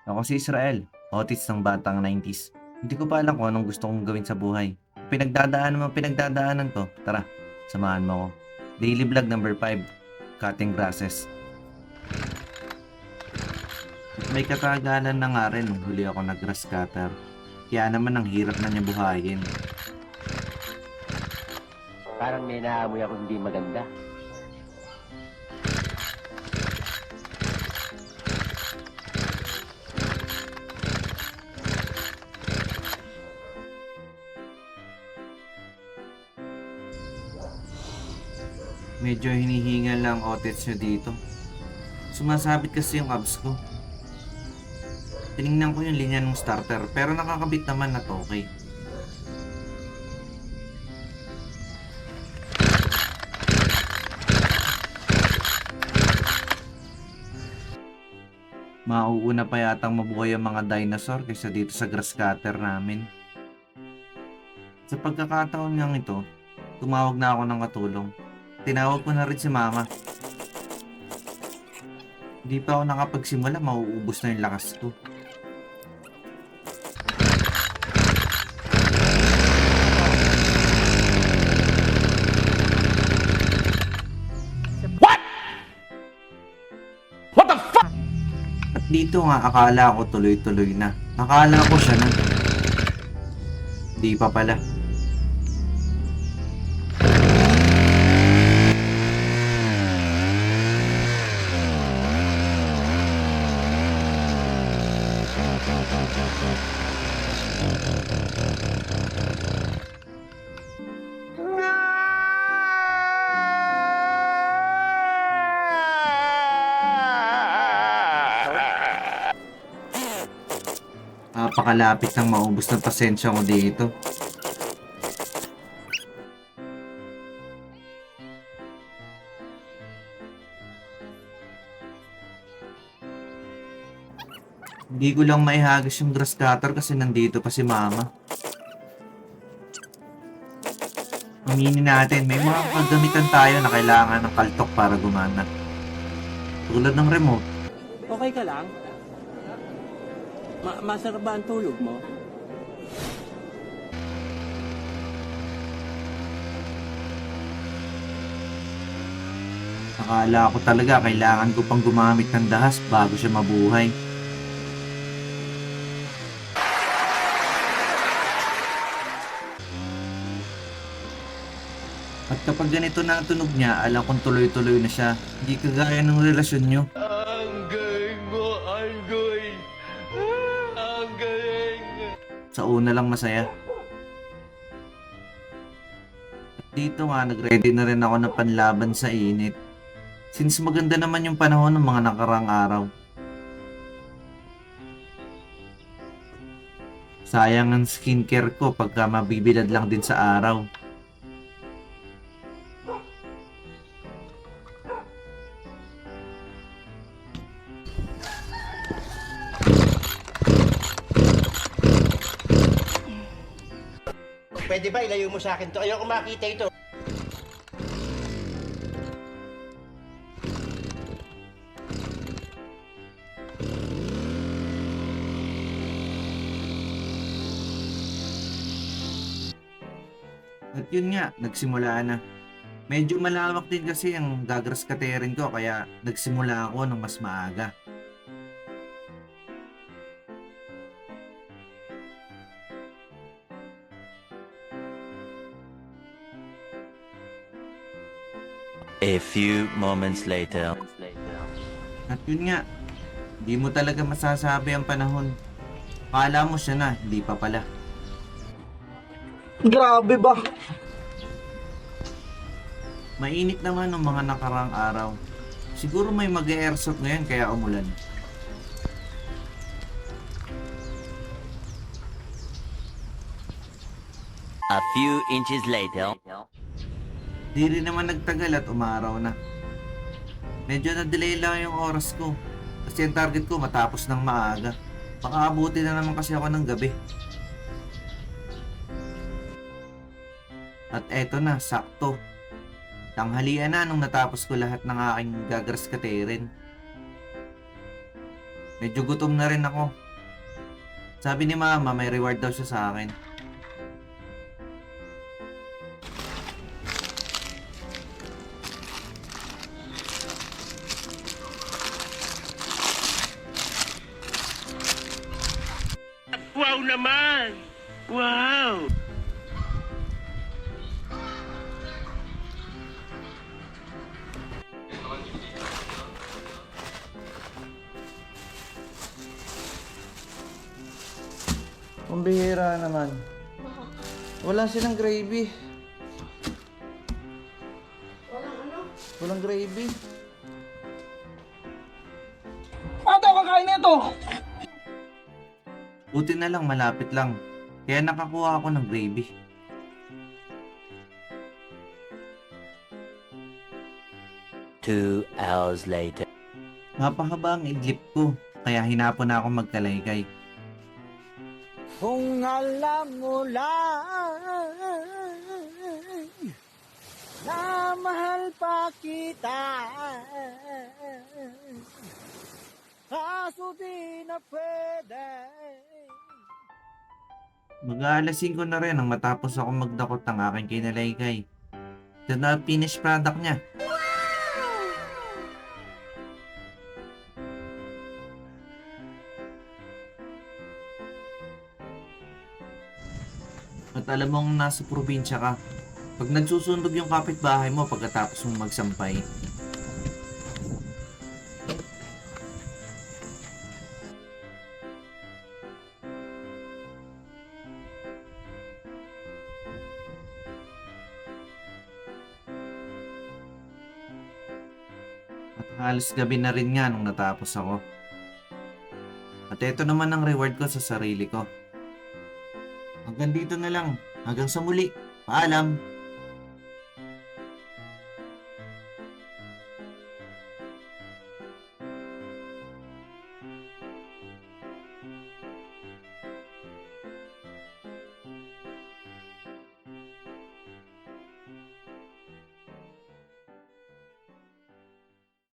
Ako si Israel, otis ng batang 90s. Hindi ko pa alam kung anong gusto kong gawin sa buhay. Pinagdadaanan ko. Tara, samahan mo ako. Daily vlog number 5, cutting grasses. At may katagalan na nga rin nung huli ako nag-grass cutter. Kaya naman ang hirap na niya buhayin. Parang may naamoy ako hindi maganda. Medyo hinihingal lang otits nyo dito. Sumasabit kasi yung abs ko. Tinignan ko yung linya ng starter pero nakakabit naman at okay. Mauuna pa yatang mabuhay ang mga dinosaur kaysa dito sa grass cutter namin. Sa pagkakataon niyang ito, tumawag na ako ng katulong. Tinawag ko na rin si mama. Hindi pa ako nakapagsimula, mauubos na yung lakas ko. At dito nga akala ko tuloy-tuloy na. Akala ko siya na. Di pa pala. Napakalapit ng maubos ng pasensya ko dito. Hindi ko lang maihagis yung grass cutter kasi nandito pa si mama. Aminin natin, may mga kagamitan tayo na kailangan ng kaltok para gumana. Tulad ng remote. Okay ka lang? Masarap ba ang tulog mo? Akala ko talaga kailangan ko pang gumamit ng dahas bago siya mabuhay. At kapag ganito na ang tunog niya, alam kong tuloy-tuloy na siya. Hindi kagaya ng relasyon nyo. Ang galing mo, Argoy! Ang galing! Sa una lang masaya. At dito nga, nag-ready na rin ako ng panlaban sa init. Since maganda naman yung panahon ng mga nakarang araw. Sayang ang skincare ko pagka mabibilad lang din sa araw. Pwede ba ilayo mo sa akin to? Ayoko makita ito. At yun nga, nagsimula na. Medyo malawak din kasi ang gagras katerin ko kaya nagsimula ako ng mas maaga. A few moments later. At yun nga, di mo talaga masasabi ang panahon. Akala mo siya na, hindi pa pala. Grabe ba? Mainit naman ng mga nakarang araw. Siguro may mag-airsoft ngayon kaya umulan. A few inches later. Di rin naman nagtagal at umaraw na. Medyo na-delay lang yung oras ko. Kasi ang target ko matapos ng maaga. Baka abutin na naman kasi ako ng gabi. At eto na, sakto. Tanghalian na nung natapos ko lahat ng aking gagras katerin. Medyo gutom na rin ako. Sabi ni mama, may reward daw siya sa akin. Wow naman! Wow! Pambihira naman. Wala silang gravy. Walang gravy. Ano kakain nito? Buti na lang, malapit lang. Kaya nakakuha ako ng gravy. Two hours later. Mapahaba ang idlip ko, kaya hinapon na ako magkalaykay. Kung alam mo lang na mahal pa kita, kaso di na pwede. Mag-aalas 5 na rin nang matapos ako magdakot ng aking kinalaykay. Ito na ang finished product niya. At alam mong nasa probinsya ka, pag nagsusunog yung kapitbahay mo pagkatapos mong magsampay, at halos gabi na rin nga nung natapos ako. At ito naman ang reward ko sa sarili ko. Hanggang dito na lang. Hanggang sa muli. Paalam.